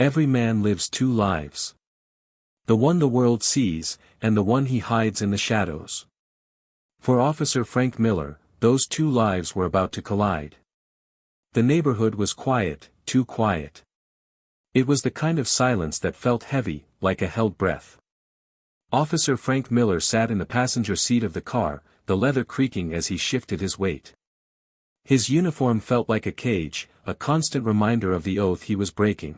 Every man lives two lives. The one the world sees, and the one he hides in the shadows. For Officer Frank Miller, those two lives were about to collide. The neighborhood was quiet, too quiet. It was the kind of silence that felt heavy, like a held breath. Officer Frank Miller sat in the passenger seat of the car, the leather creaking as he shifted his weight. His uniform felt like a cage, a constant reminder of the oath he was breaking.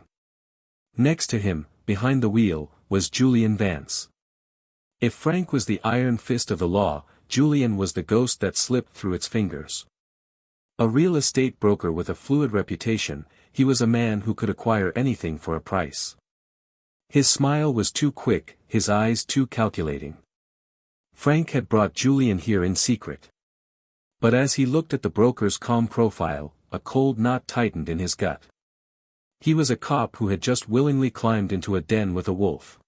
Next to him, behind the wheel, was Julian Vance. If Frank was the iron fist of the law, Julian was the ghost that slipped through its fingers. A real estate broker with a fluid reputation, he was a man who could acquire anything for a price. His smile was too quick, his eyes too calculating. Frank had brought Julian here in secret. But as he looked at the broker's calm profile, a cold knot tightened in his gut. He was a cop who had just willingly climbed into a den with a wolf.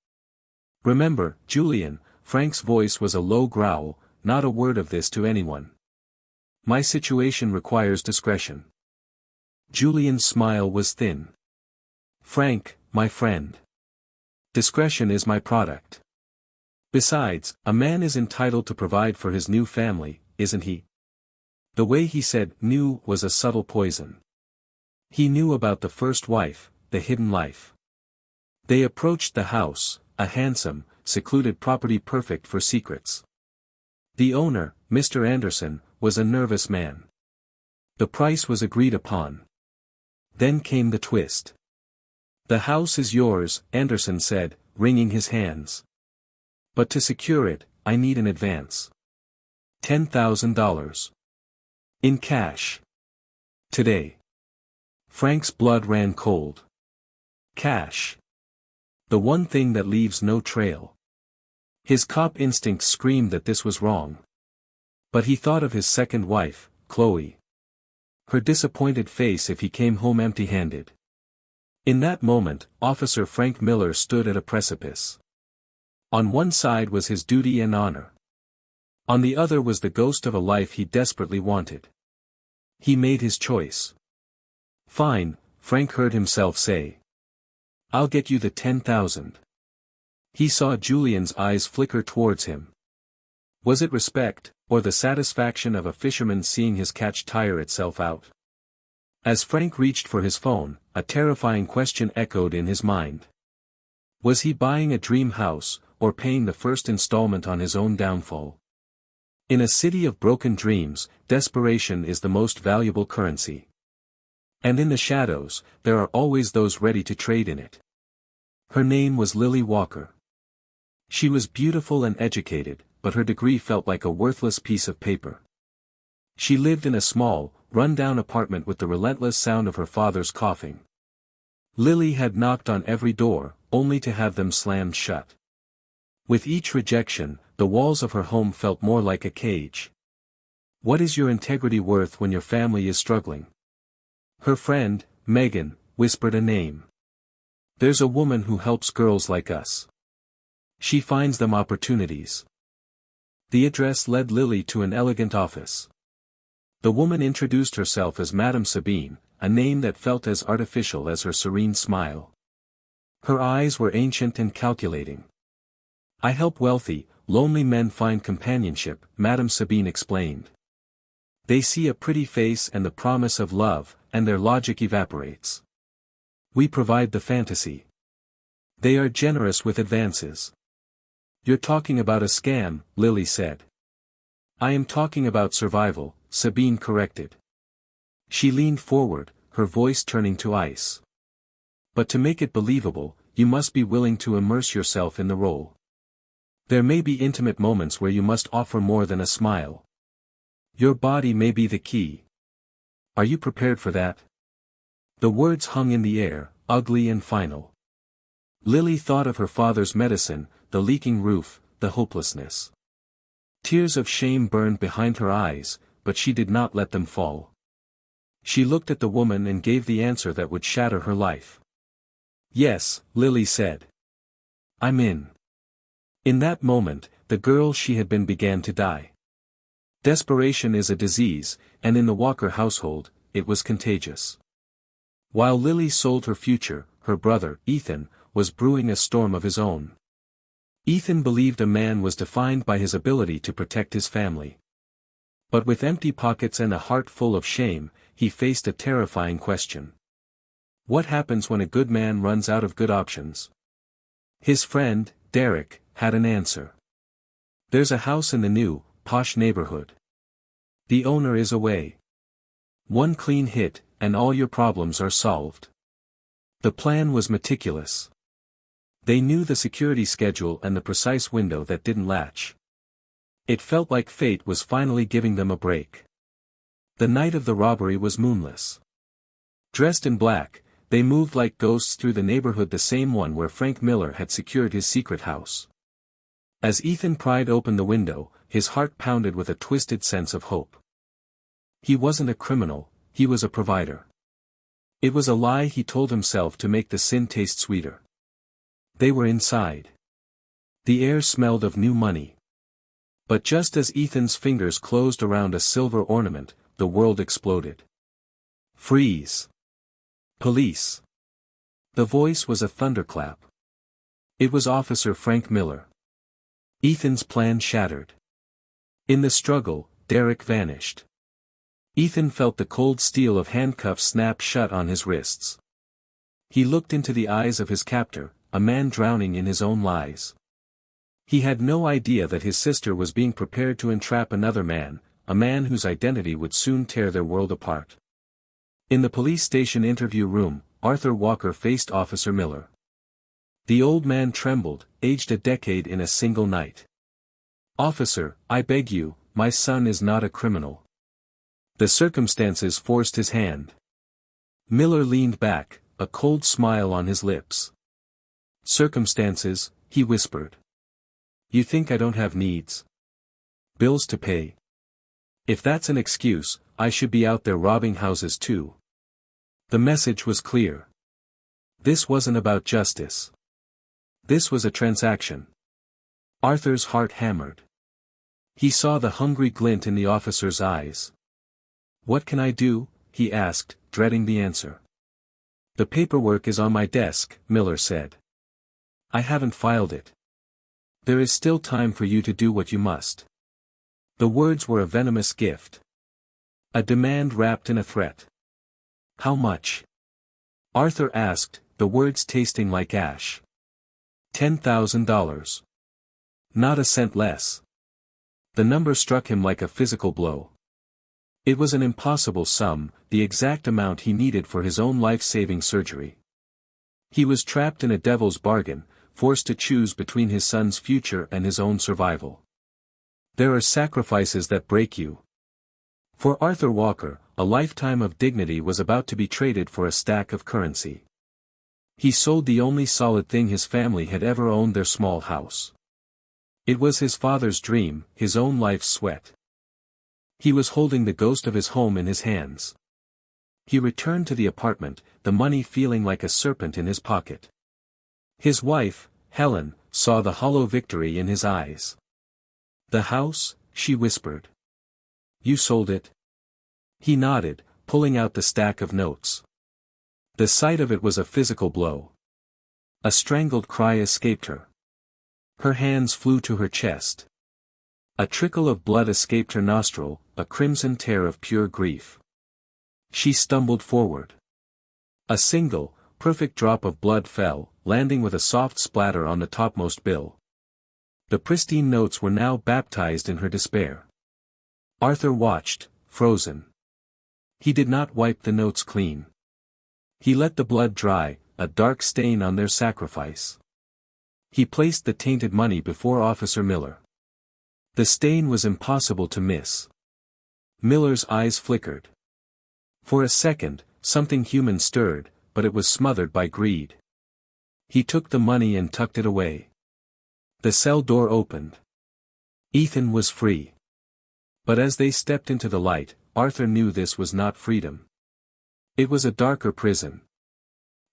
"Remember, Julian," Frank's voice was a low growl, "not a word of this to anyone. My situation requires discretion." Julian's smile was thin. "Frank, my friend. Discretion is my product. Besides, a man is entitled to provide for his new family, isn't he?" The way he said "new" was a subtle poison. He knew about the first wife, the hidden life. They approached the house, a handsome, secluded property perfect for secrets. The owner, Mr. Anderson, was a nervous man. The price was agreed upon. Then came the twist. "The house is yours," Anderson said, wringing his hands. "But to secure it, I need an advance. $10,000. In cash. Today." Frank's blood ran cold. Cash. The one thing that leaves no trail. His cop instincts screamed that this was wrong. But he thought of his second wife, Chloe. Her disappointed face if he came home empty-handed. In that moment, Officer Frank Miller stood at a precipice. On one side was his duty and honor. On the other was the ghost of a life he desperately wanted. He made his choice. "Fine," Frank heard himself say. "I'll get you the 10,000. He saw Julian's eyes flicker towards him. Was it respect, or the satisfaction of a fisherman seeing his catch tire itself out? As Frank reached for his phone, a terrifying question echoed in his mind. Was he buying a dream house, or paying the first installment on his own downfall? In a city of broken dreams, desperation is the most valuable currency. And in the shadows, there are always those ready to trade in it. Her name was Lily Walker. She was beautiful and educated, but her degree felt like a worthless piece of paper. She lived in a small, run-down apartment with the relentless sound of her father's coughing. Lily had knocked on every door, only to have them slammed shut. With each rejection, the walls of her home felt more like a cage. What is your integrity worth when your family is struggling? Her friend, Megan, whispered a name. There's a woman who helps girls like us. She finds them opportunities. The address led Lily to an elegant office. The woman introduced herself as Madame Sabine, a name that felt as artificial as her serene smile. Her eyes were ancient and calculating. I help wealthy, lonely men find companionship, Madame Sabine explained. They see a pretty face and the promise of love, and their logic evaporates. We provide the fantasy. They are generous with advances. You're talking about a scam, Lily said. I am talking about survival, Sabine corrected. She leaned forward, her voice turning to ice. But to make it believable, you must be willing to immerse yourself in the role. There may be intimate moments where you must offer more than a smile. Your body may be the key. Are you prepared for that? The words hung in the air, ugly and final. Lily thought of her father's medicine, the leaking roof, the hopelessness. Tears of shame burned behind her eyes, but she did not let them fall. She looked at the woman and gave the answer that would shatter her life. Yes, Lily said. I'm in. In that moment, the girl she had been began to die. Desperation is a disease, and in the Walker household, it was contagious. While Lily sold her future, her brother, Ethan, was brewing a storm of his own. Ethan believed a man was defined by his ability to protect his family. But with empty pockets and a heart full of shame, he faced a terrifying question. What happens when a good man runs out of good options? His friend, Derek, had an answer. There's a house in the new, posh neighborhood. The owner is away. One clean hit, and all your problems are solved. The plan was meticulous. They knew the security schedule and the precise window that didn't latch. It felt like fate was finally giving them a break. The night of the robbery was moonless. Dressed in black, they moved like ghosts through the neighborhood, the same one where Frank Miller had secured his secret house. As Ethan pried open the window, his heart pounded with a twisted sense of hope. He wasn't a criminal, he was a provider. It was a lie he told himself to make the sin taste sweeter. They were inside. The air smelled of new money. But just as Ethan's fingers closed around a silver ornament, the world exploded. Freeze! Police! The voice was a thunderclap. It was Officer Frank Miller. Ethan's plan shattered. In the struggle, Derek vanished. Ethan felt the cold steel of handcuffs snap shut on his wrists. He looked into the eyes of his captor, a man drowning in his own lies. He had no idea that his sister was being prepared to entrap another man, a man whose identity would soon tear their world apart. In the police station interview room, Arthur Walker faced Officer Miller. The old man trembled, aged a decade in a single night. "Officer, I beg you, my son is not a criminal." The circumstances forced his hand. Miller leaned back, a cold smile on his lips. "Circumstances," he whispered. "You think I don't have needs? Bills to pay? If that's an excuse, I should be out there robbing houses too." The message was clear. This wasn't about justice. This was a transaction. Arthur's heart hammered. He saw the hungry glint in the officer's eyes. "What can I do?" he asked, dreading the answer. "The paperwork is on my desk," Miller said. "I haven't filed it. There is still time for you to do what you must." The words were a venomous gift. A demand wrapped in a threat. "How much?" Arthur asked, the words tasting like ash. $10,000. Not a cent less. The number struck him like a physical blow. It was an impossible sum, the exact amount he needed for his own life-saving surgery. He was trapped in a devil's bargain, forced to choose between his son's future and his own survival. There are sacrifices that break you. For Arthur Walker, a lifetime of dignity was about to be traded for a stack of currency. He sold the only solid thing his family had ever owned, their small house. It was his father's dream, his own life's sweat. He was holding the ghost of his home in his hands. He returned to the apartment, the money feeling like a serpent in his pocket. His wife, Helen, saw the hollow victory in his eyes. "The house?" she whispered. "You sold it?" He nodded, pulling out the stack of notes. The sight of it was a physical blow. A strangled cry escaped her. Her hands flew to her chest. A trickle of blood escaped her nostril, a crimson tear of pure grief. She stumbled forward. A single, perfect drop of blood fell, landing with a soft splatter on the topmost bill. The pristine notes were now baptized in her despair. Arthur watched, frozen. He did not wipe the notes clean. He let the blood dry, a dark stain on their sacrifice. He placed the tainted money before Officer Miller. The stain was impossible to miss. Miller's eyes flickered. For a second, something human stirred, but it was smothered by greed. He took the money and tucked it away. The cell door opened. Ethan was free. But as they stepped into the light, Arthur knew this was not freedom. It was a darker prison.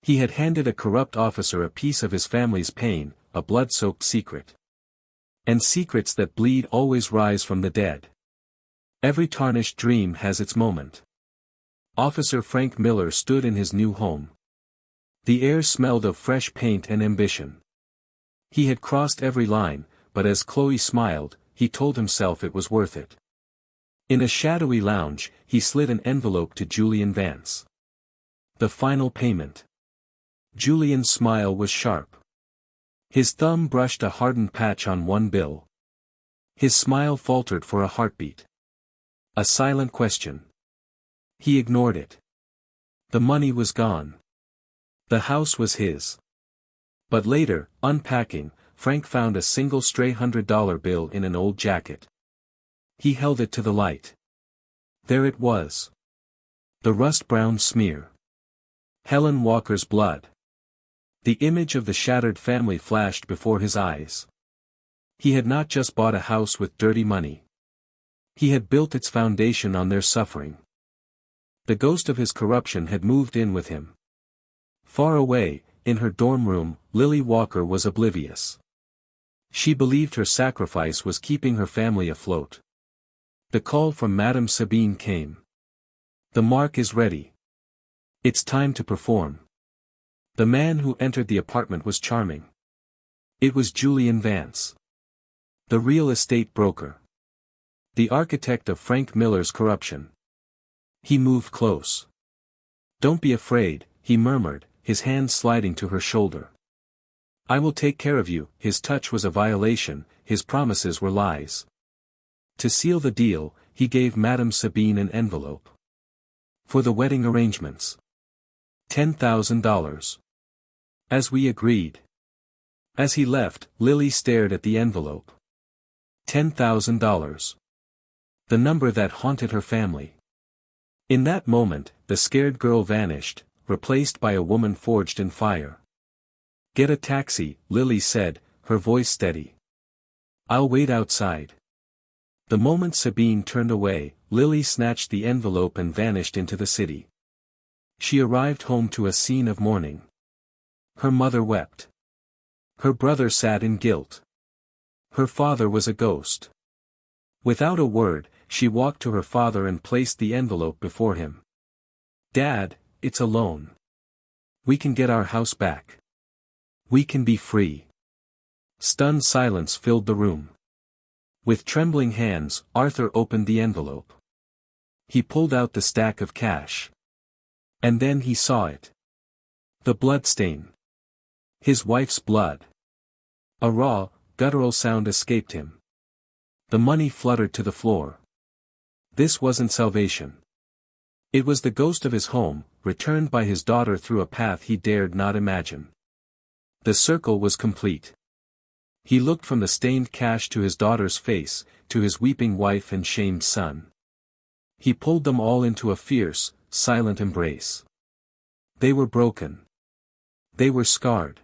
He had handed a corrupt officer a piece of his family's pain, a blood-soaked secret. And secrets that bleed always rise from the dead. Every tarnished dream has its moment. Officer Frank Miller stood in his new home. The air smelled of fresh paint and ambition. He had crossed every line, but as Chloe smiled, he told himself it was worth it. In a shadowy lounge, he slid an envelope to Julian Vance. The final payment. Julian's smile was sharp. His thumb brushed a hardened patch on one bill. His smile faltered for a heartbeat. A silent question. He ignored it. The money was gone. The house was his. But later, unpacking, Frank found a single stray $100 bill in an old jacket. He held it to the light. There it was. The rust-brown smear. Helen Walker's blood. The image of the shattered family flashed before his eyes. He had not just bought a house with dirty money. He had built its foundation on their suffering. The ghost of his corruption had moved in with him. Far away, in her dorm room, Lily Walker was oblivious. She believed her sacrifice was keeping her family afloat. The call from Madame Sabine came. The mark is ready. It's time to perform. The man who entered the apartment was charming. It was Julian Vance. The real estate broker. The architect of Frank Miller's corruption. He moved close. "Don't be afraid," he murmured, his hand sliding to her shoulder. "I will take care of you." His touch was a violation, his promises were lies. To seal the deal, he gave Madame Sabine an envelope. For the wedding arrangements. $10,000. As we agreed. As he left, Lily stared at the envelope. $10,000. The number that haunted her family. In that moment, the scared girl vanished, replaced by a woman forged in fire. "Get a taxi," Lily said, her voice steady. "I'll wait outside." The moment Sabine turned away, Lily snatched the envelope and vanished into the city. She arrived home to a scene of mourning. Her mother wept. Her brother sat in guilt. Her father was a ghost. Without a word, she walked to her father and placed the envelope before him. "Dad, it's a loan. We can get our house back. We can be free." Stunned silence filled the room. With trembling hands, Arthur opened the envelope. He pulled out the stack of cash. And then he saw it. The bloodstain. His wife's blood. A raw, guttural sound escaped him. The money fluttered to the floor. This wasn't salvation. It was the ghost of his home, returned by his daughter through a path he dared not imagine. The circle was complete. He looked from the stained cash to his daughter's face, to his weeping wife and shamed son. He pulled them all into a fierce, silent embrace. They were broken. They were scarred.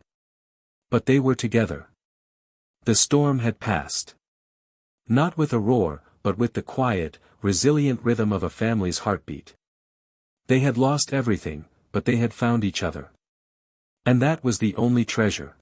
But they were together. The storm had passed. Not with a roar, but with the quiet, resilient rhythm of a family's heartbeat. They had lost everything, but they had found each other. And that was the only treasure.